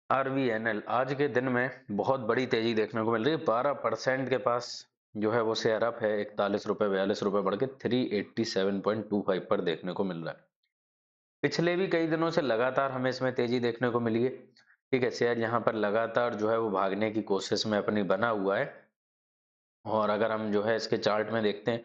RVNL आज के दिन में बहुत बड़ी तेजी देखने को मिल रही है। 12% के पास जो है वो शेयर अप है। 41 रुपए 42 रुपए बढ़ के 387.25 पर देखने को मिल रहा है। पिछले भी कई दिनों से लगातार हमें इसमें तेजी देखने को मिली है। ठीक है, शेयर यहाँ पर लगातार जो है वो भागने की कोशिश में अपनी बना हुआ है। और अगर हम जो है इसके चार्ट में देखते हैं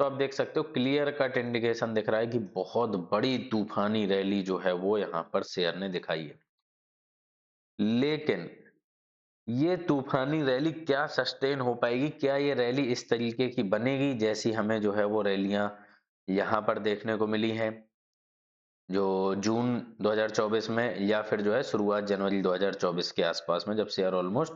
तो आप देख सकते हो क्लियर कट इंडिकेशन दिख रहा है कि बहुत बड़ी तूफानी रैली जो है वो यहाँ पर शेयर ने दिखाई है। लेकिन ये तूफानी रैली क्या सस्टेन हो पाएगी? क्या ये रैली इस तरीके की बनेगी जैसी हमें जो है वो रैलियां यहाँ पर देखने को मिली हैं जो जून 2024 में, या फिर जो है शुरुआत जनवरी 2024 के आसपास में, जब शेयर ऑलमोस्ट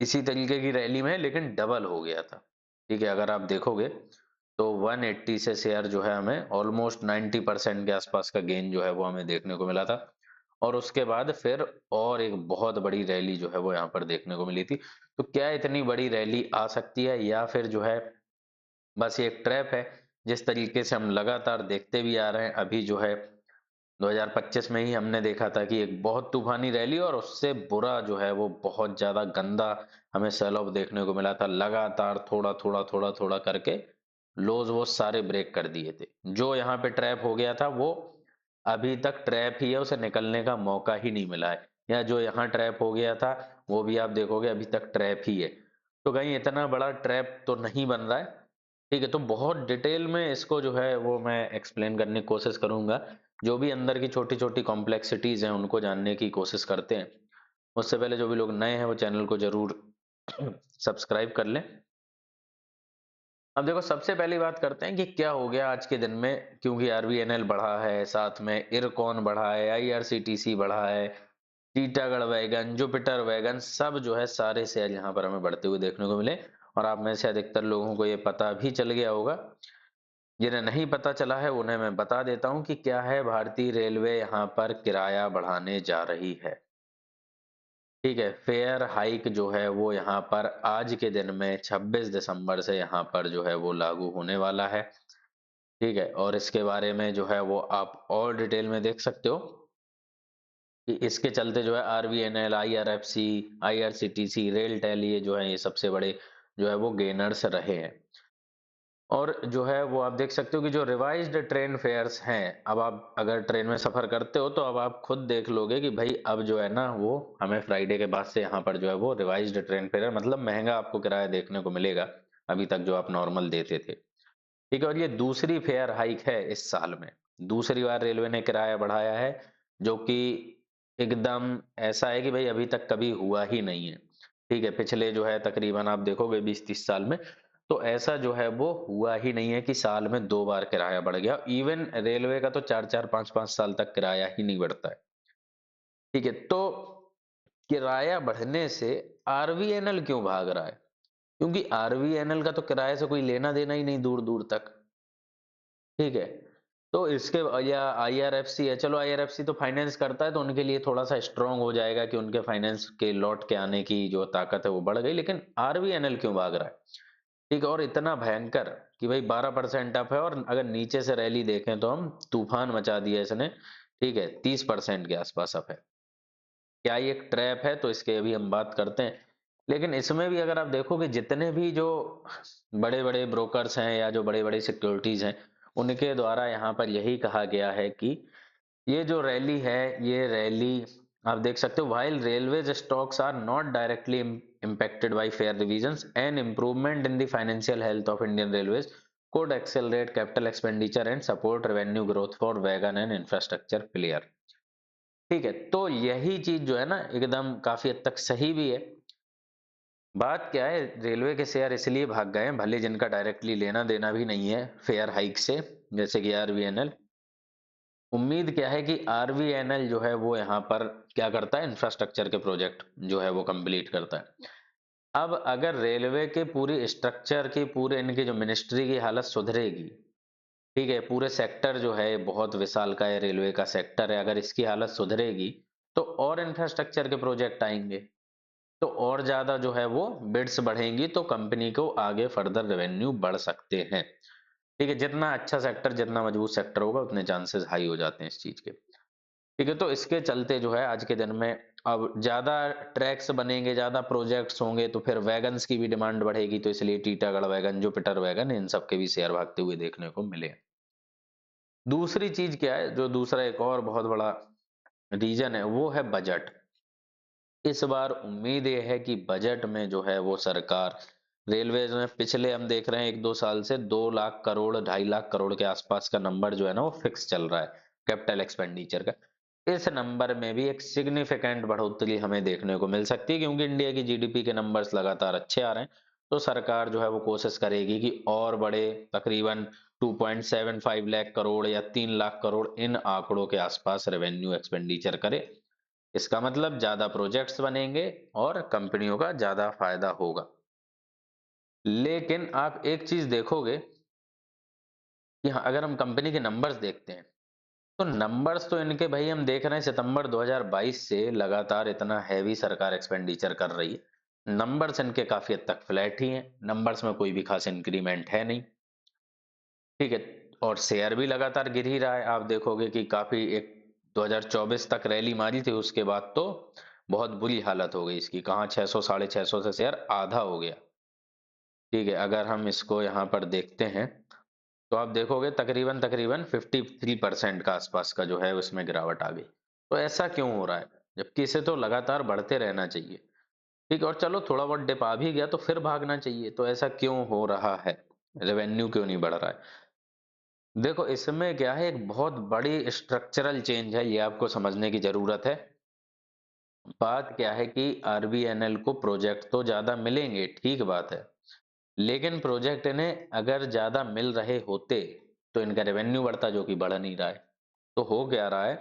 इसी तरीके की रैली में लेकिन डबल हो गया था। ठीक है, अगर आप देखोगे तो 180 से शेयर जो है हमें ऑलमोस्ट 90% के आसपास का गेन जो है वो हमें देखने को मिला था। और उसके बाद फिर और एक बहुत बड़ी रैली जो है वो यहाँ पर देखने को मिली थी। तो क्या इतनी बड़ी रैली आ सकती है, या फिर जो है बस ये एक ट्रैप है? जिस तरीके से हम लगातार देखते भी आ रहे हैं, अभी जो है 2025 में ही हमने देखा था कि एक बहुत तूफानी रैली और उससे बुरा जो है वो बहुत ज्यादा गंदा हमें सेल ऑफ देखने को मिला था। लगातार थोड़ा थोड़ा थोड़ा थोड़ा करके लोज वो सारे ब्रेक कर दिए थे। जो यहाँ पे ट्रैप हो गया था वो अभी तक ट्रैप ही है, उसे निकलने का मौका ही नहीं मिला है। या जो यहाँ ट्रैप हो गया था वो भी आप देखोगे अभी तक ट्रैप ही है। तो कहीं इतना बड़ा ट्रैप तो नहीं बन रहा है। ठीक है, तो बहुत डिटेल में इसको जो है वो मैं एक्सप्लेन करने की कोशिश करूंगा। जो भी अंदर की छोटी छोटी कॉम्प्लेक्सिटीज हैं उनको जानने की कोशिश करते हैं। उससे पहले जो भी लोग नए हैं वो चैनल को जरूर सब्सक्राइब कर लें। अब देखो, सबसे पहली बात करते हैं कि क्या हो गया आज के दिन में। क्योंकि आरवीएनएल बढ़ा है, साथ में इरकॉन बढ़ा है, आईआरसीटीसी बढ़ा है, टीटागढ़ वैगन, जुपिटर वैगन, सब जो है सारे शेयर यहाँ पर हमें बढ़ते हुए देखने को मिले। और आप में से अधिकतर लोगों को ये पता भी चल गया होगा। जिन्हें नहीं पता चला है उन्हें मैं बता देता हूं कि क्या है। भारतीय रेलवे यहाँ पर किराया बढ़ाने जा रही है। ठीक है, फेयर हाइक जो है वो यहाँ पर आज के दिन में 26 दिसंबर से यहाँ पर जो है वो लागू होने वाला है। ठीक है, और इसके बारे में जो है वो आप और डिटेल में देख सकते हो कि इसके चलते जो है आरवीएनएल, आईआरएफसी, आईआरसीटीसी, रेलटेल, ये जो है ये सबसे बड़े जो है वो गेनर्स रहे हैं। और जो है वो आप देख सकते हो कि जो रिवाइज्ड ट्रेन फेयर्स हैं, अब आप अगर ट्रेन में सफर करते हो तो अब आप खुद देख लोगे कि भाई अब जो है ना वो हमें फ्राइडे के बाद से यहाँ पर जो है वो रिवाइज्ड ट्रेन फेयर मतलब महंगा आपको किराया देखने को मिलेगा। अभी तक जो आप नॉर्मल देते थे। ठीक है, और ये दूसरी फेयर हाइक है इस साल में। दूसरी बार रेलवे ने किराया बढ़ाया है, जो कि एकदम ऐसा है कि भाई अभी तक कभी हुआ ही नहीं है। ठीक है, पिछले जो है तकरीबन आप देखोगे 20-30 साल में तो ऐसा जो है वो हुआ ही नहीं है कि साल में 2 बार किराया बढ़ गया। इवन रेलवे का तो 4-4 5-5 साल तक किराया ही नहीं बढ़ता है। ठीक है, तो किराया बढ़ने से आरवीएनएल क्यों भाग रहा है? क्योंकि आरवीएनएल का तो किराए से कोई लेना देना ही नहीं दूर दूर तक। ठीक है, तो इसके या आईआरएफसी है, चलो आईआरएफसी तो फाइनेंस करता है तो उनके लिए थोड़ा सा स्ट्रांग हो जाएगा कि उनके फाइनेंस के लौट के आने की जो ताकत है वो बढ़ गई। लेकिन आरवीएनएल क्यों भाग रहा है? ठीक है, और इतना भयंकर कि भाई 12% अप है, और अगर नीचे से रैली देखें तो हम तूफान मचा दिया इसने। ठीक है, 30% के आसपास अप है। क्या ये एक ट्रैप है? तो इसके अभी हम बात करते हैं। लेकिन इसमें भी अगर आप देखोगे जितने भी जो बड़े बड़े ब्रोकर्स हैं या जो बड़े बड़े सिक्योरिटीज हैं, उनके द्वारा यहाँ पर यही कहा गया है कि ये जो रैली है, ये रैली आप देख सकते हो, while railways stocks are not directly impacted by fare revisions, an improvement in the financial health of Indian Railways could accelerate capital expenditure and support revenue growth for wagon and infrastructure player। ठीक है, तो यही चीज जो है ना एकदम काफी हद तक सही भी है। बात क्या है, रेलवे के शेयर इसलिए भाग गए हैं, भले जिनका डायरेक्टली लेना देना भी नहीं है फेयर हाइक से, जैसे कि आरवीएनएल। उम्मीद क्या है कि आरवीएनएल जो है वो यहाँ पर क्या करता है, इंफ्रास्ट्रक्चर के प्रोजेक्ट जो है वो कंप्लीट करता है। अब अगर रेलवे के पूरी स्ट्रक्चर की, पूरे इनकी जो मिनिस्ट्री की हालत सुधरेगी, ठीक है, पूरे सेक्टर जो है बहुत विशाल का है, रेलवे का सेक्टर है, अगर इसकी हालत सुधरेगी तो और इंफ्रास्ट्रक्चर के प्रोजेक्ट आएंगे, तो और ज्यादा जो है वो बिड्स बढ़ेंगी, तो कंपनी को आगे फर्दर रेवेन्यू बढ़ सकते हैं। ठीक है, जितना अच्छा सेक्टर, जितना मजबूत सेक्टर होगा उतने चांसेस हाई हो जाते हैं इस चीज के। ठीक है, तो इसके चलते जो है आज के दिन में अब ज्यादा ट्रैक्स बनेंगे, ज्यादा प्रोजेक्ट्स होंगे, तो फिर वैगन्स की भी डिमांड बढ़ेगी, तो इसलिए टीटागढ़ वैगन, जुपिटर वैगन, इन सब के भी शेयर भागते हुए देखने को मिले। दूसरी चीज क्या है, जो दूसरा एक और बहुत बड़ा रीजन है, वो है बजट। इस बार उम्मीद ये है कि बजट में जो है वो सरकार, रेलवे में पिछले हम देख रहे हैं 1-2 साल से 2 लाख करोड़, 2.5 लाख करोड़ के आसपास का नंबर जो है ना वो फिक्स चल रहा है कैपिटल एक्सपेंडिचर का। इस नंबर में भी एक सिग्निफिकेंट बढ़ोतरी हमें देखने को मिल सकती है, क्योंकि इंडिया की जीडीपी के नंबर्स लगातार अच्छे आ रहे हैं। तो सरकार जो है वो कोशिश करेगी कि और बड़े, तकरीबन 2.75 लाख करोड़ या 3 लाख करोड़, इन आंकड़ों के आसपास रेवेन्यू एक्सपेंडिचर करे। इसका मतलब ज्यादा प्रोजेक्ट्स बनेंगे और कंपनियों का ज्यादा फायदा होगा। लेकिन आप एक चीज देखोगे कि हाँ, अगर हम कंपनी के नंबर्स देखते हैं, तो नंबर्स तो इनके भाई हम देख रहे हैं सितंबर 2022 से लगातार इतना हैवी सरकार एक्सपेंडिचर कर रही है। नंबर्स इनके काफी हद तक फ्लैट ही हैं, नंबर्स में कोई भी खास इंक्रीमेंट है नहीं। ठीक है, और शेयर भी लगातार गिर ही रहा है। आप देखोगे कि काफी एक 2024 तक रैली मारी थी, उसके बाद तो बहुत बुरी हालत हो गई इसकी, कहाँ 600 650 से शेयर आधा हो गया। ठीक है, अगर हम इसको यहाँ पर देखते हैं, तो आप देखोगे तकरीबन तकरीबन 53% का आसपास का जो है उसमें गिरावट आ गई। तो ऐसा क्यों हो रहा है, जबकि इसे तो लगातार बढ़ते रहना चाहिए। ठीक है, और चलो थोड़ा बहुत डिप आ भी गया तो फिर भागना चाहिए, तो ऐसा क्यों हो रहा है, रेवेन्यू क्यों नहीं बढ़ रहा है? देखो इसमें क्या है, एक बहुत बड़ी स्ट्रक्चरल चेंज है, ये आपको समझने की जरूरत है। बात क्या है कि आरबीएनएल को प्रोजेक्ट तो ज्यादा मिलेंगे, ठीक बात है, लेकिन प्रोजेक्ट इन्हें अगर ज्यादा मिल रहे होते तो इनका रेवेन्यू बढ़ता, जो कि बढ़ नहीं रहा है। तो हो क्या रहा है,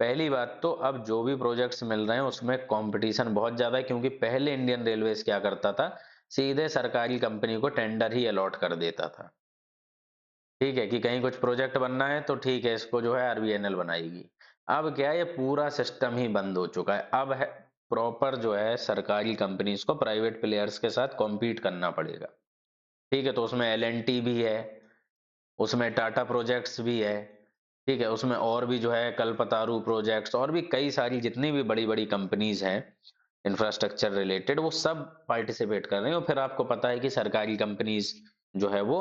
पहली बात तो अब जो भी प्रोजेक्ट्स मिल रहे हैं उसमें कंपटीशन बहुत ज्यादा है, क्योंकि पहले इंडियन रेलवेज क्या करता था, सीधे सरकारी कंपनी को टेंडर ही अलॉट कर देता था। ठीक है, कि कहीं कुछ प्रोजेक्ट बनना है तो ठीक है, इसको जो है आरबीएनएल बनाएगी। अब क्या है, ये पूरा सिस्टम ही बंद हो चुका है। अब है प्रॉपर जो है सरकारी कंपनीज को प्राइवेट प्लेयर्स के साथ कॉम्पीट करना पड़ेगा। ठीक है, तो उसमें एलएनटी भी है, उसमें टाटा प्रोजेक्ट्स भी है। ठीक है, उसमें और भी जो है कल्पतारू प्रोजेक्ट्स, और भी कई सारी जितनी भी बड़ी बड़ी कंपनीज हैं इंफ्रास्ट्रक्चर रिलेटेड, वो सब पार्टिसिपेट कर रहे हैं। और फिर आपको पता है कि सरकारी कंपनीज जो है वो,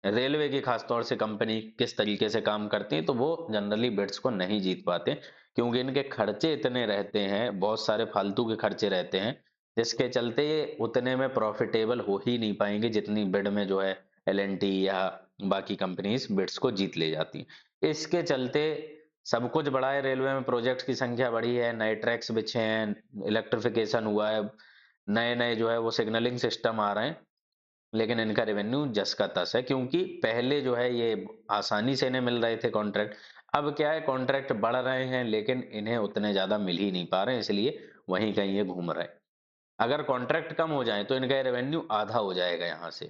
रेलवे की खासतौर से कंपनी किस तरीके से काम करती है, तो वो जनरली बिड्स को नहीं जीत पाते, क्योंकि इनके खर्चे इतने रहते हैं, बहुत सारे फालतू के खर्चे रहते हैं, जिसके चलते ये उतने में प्रॉफिटेबल हो ही नहीं पाएंगे जितनी बिड में जो है एलएनटी या बाकी कंपनीज बिड्स को जीत ले जाती हैं। इसके चलते सब कुछ बढ़ा है, रेलवे में प्रोजेक्ट्स की संख्या बढ़ी है, नए ट्रैक्स बिछे हैं, इलेक्ट्रिफिकेशन हुआ है, नए नए जो है वो सिग्नलिंग सिस्टम आ रहे हैं, लेकिन इनका रेवेन्यू जस का तस है, क्योंकि पहले जो है ये आसानी से इन्हें मिल रहे थे कॉन्ट्रैक्ट। अब क्या है, कॉन्ट्रैक्ट बढ़ रहे हैं लेकिन इन्हें उतने ज्यादा मिल ही नहीं पा रहे हैं, इसलिए वहीं कहीं ये घूम रहे हैं। अगर कॉन्ट्रैक्ट कम हो जाए तो इनका रेवेन्यू आधा हो जाएगा यहाँ से।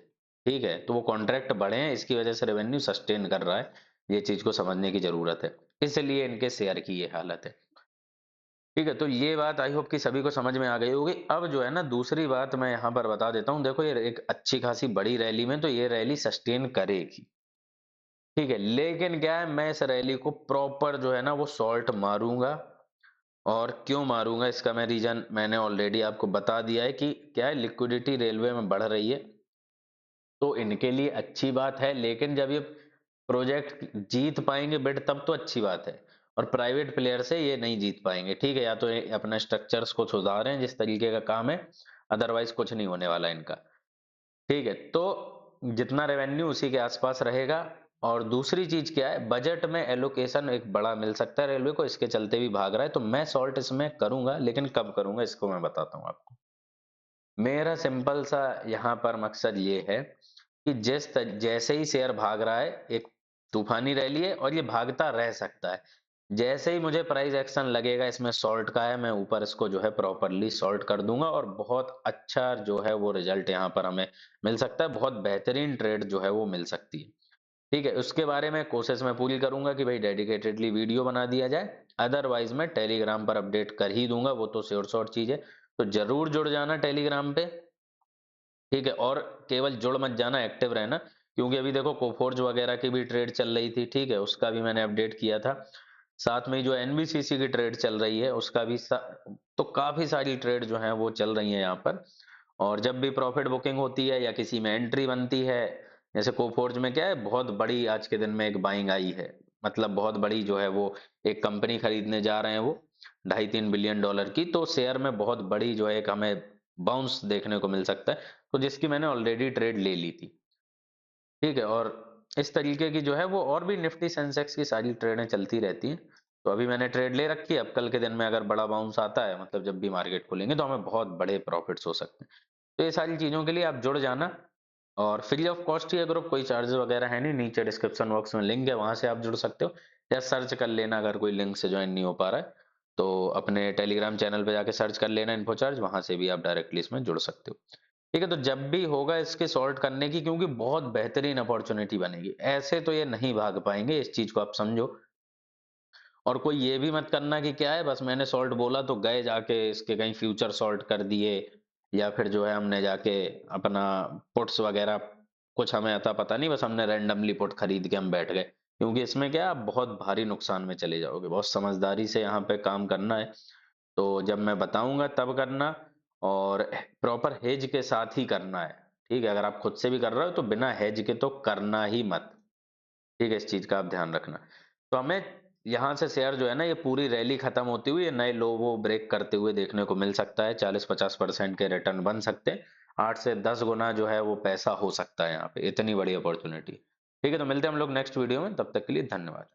ठीक है, तो वो कॉन्ट्रैक्ट बढ़े हैं, इसकी वजह से रेवेन्यू सस्टेन कर रहा है, ये चीज को समझने की जरूरत है। इसलिए इनके शेयर की ये हालत है। ठीक है, तो ये बात आई होप कि सभी को समझ में आ गई होगी। अब जो है ना, दूसरी बात मैं यहाँ पर बता देता हूँ। देखो, ये एक अच्छी खासी बड़ी रैली में तो ये रैली सस्टेन करेगी। ठीक है, लेकिन क्या है, मैं इस रैली को प्रॉपर जो है ना वो सॉल्ट मारूंगा। और क्यों मारूंगा, इसका मैं रीजन मैंने ऑलरेडी आपको बता दिया है कि क्या है, लिक्विडिटी रेलवे में बढ़ रही है, तो इनके लिए अच्छी बात है। लेकिन जब ये प्रोजेक्ट जीत पाएंगे बिड, तब तो अच्छी बात है। और प्राइवेट प्लेयर से ये नहीं जीत पाएंगे। ठीक है, या तो ये अपना स्ट्रक्चर्स को सुधारें जिस तरीके का काम है, अदरवाइज कुछ नहीं होने वाला इनका। ठीक है, तो जितना रेवेन्यू उसी के आसपास रहेगा। और दूसरी चीज क्या है, बजट में एलोकेशन एक बड़ा मिल सकता है रेलवे को, इसके चलते भी भाग रहा है। तो मैं सॉल्ट इसमें करूंगा, लेकिन कब करूंगा इसको मैं बताता हूँ आपको। मेरा सिंपल सा यहाँ पर मकसद ये है कि जैसे ही शेयर भाग रहा है, एक तूफानी रैली है और ये भागता रह सकता है। जैसे ही मुझे प्राइस एक्शन लगेगा इसमें सॉल्ट का है, मैं ऊपर इसको जो है प्रॉपरली सॉल्ट कर दूंगा, और बहुत अच्छा जो है वो रिजल्ट यहाँ पर हमें मिल सकता है, बहुत बेहतरीन ट्रेड जो है वो मिल सकती है। ठीक है, उसके बारे में कोशिश मैं पूरी करूंगा कि भाई डेडिकेटेडली वीडियो बना दिया जाए। अदरवाइज मैं टेलीग्राम पर अपडेट कर ही दूंगा, वो तो श्योर शॉर्ट चीज है। तो जरूर जुड़ जाना टेलीग्राम पे। ठीक है, और केवल जुड़ मत जाना, एक्टिव रहना, क्योंकि अभी देखो कोफोर्ज वगैरह की भी ट्रेड चल रही थी। ठीक है, उसका भी मैंने अपडेट किया था। साथ में ही जो एनबीसीसी की ट्रेड चल रही है उसका भी तो काफी सारी ट्रेड जो है वो चल रही है यहाँ पर। और जब भी प्रॉफिट बुकिंग होती है या किसी में एंट्री बनती है, जैसे कोफोर्ज में क्या है, बहुत बड़ी आज के दिन में एक बाइंग आई है, मतलब बहुत बड़ी जो है वो एक कंपनी खरीदने जा रहे हैं वो 2.5-3 बिलियन डॉलर की, तो शेयर में बहुत बड़ी जो है एक हमें बाउंस देखने को मिल सकता है, तो जिसकी मैंने ऑलरेडी ट्रेड ले ली थी। ठीक है, और इस तरीके की जो है वो और भी निफ्टी सेंसेक्स की सारी ट्रेडें चलती रहती हैं। तो अभी मैंने ट्रेड ले रखी है, अब कल के दिन में अगर बड़ा बाउंस आता है, मतलब जब भी मार्केट खुलेंगे, तो हमें बहुत बड़े प्रॉफिट्स हो सकते हैं। तो ये सारी चीजों के लिए आप जुड़ जाना, और फ्री ऑफ कॉस्ट ही है ग्रुप, कोई चार्जेस वगैरह है नहीं, नीचे डिस्क्रिप्शन बॉक्स में लिंक है, वहां से आप जुड़ सकते हो, या सर्च कर लेना अगर कोई लिंक से ज्वाइन नहीं हो पा रहा है, तो अपने टेलीग्राम चैनल पे जाके सर्च कर लेना इन्फो चार्ज, वहां से भी आप डायरेक्टली इसमें जुड़ सकते हो। ठीक है, तो जब भी होगा इसके सॉल्ट करने की, क्योंकि बहुत बेहतरीन अपॉर्चुनिटी बनेगी, ऐसे तो ये नहीं भाग पाएंगे, इस चीज को आप समझो। और कोई ये भी मत करना कि क्या है, बस मैंने सॉल्ट बोला तो गए जाके इसके कहीं फ्यूचर सॉल्ट कर दिए, या फिर जो है हमने जाके अपना पुट्स वगैरह, कुछ हमें आता पता नहीं, बस हमने रैंडमली पुट खरीद के हम बैठ गए, क्योंकि इसमें क्या है, आप बहुत भारी नुकसान में चले जाओगे। बहुत समझदारी से यहाँ पे काम करना है, तो जब मैं बताऊंगा तब करना, और प्रॉपर हेज के साथ ही करना है। ठीक है, अगर आप खुद से भी कर रहे हो तो बिना हेज के तो करना ही मत। ठीक है, इस चीज का आप ध्यान रखना। तो हमें यहाँ से शेयर जो है ना, ये पूरी रैली खत्म होती हुई नए लो वो ब्रेक करते हुए देखने को मिल सकता है, 40-50% के रिटर्न बन सकते हैं, 8 से 10 गुना जो है वो पैसा हो सकता है यहाँ पे, इतनी बड़ी अपॉर्चुनिटी। ठीक है, तो मिलते हैं हम लोग नेक्स्ट वीडियो में, तब तक के लिए धन्यवाद।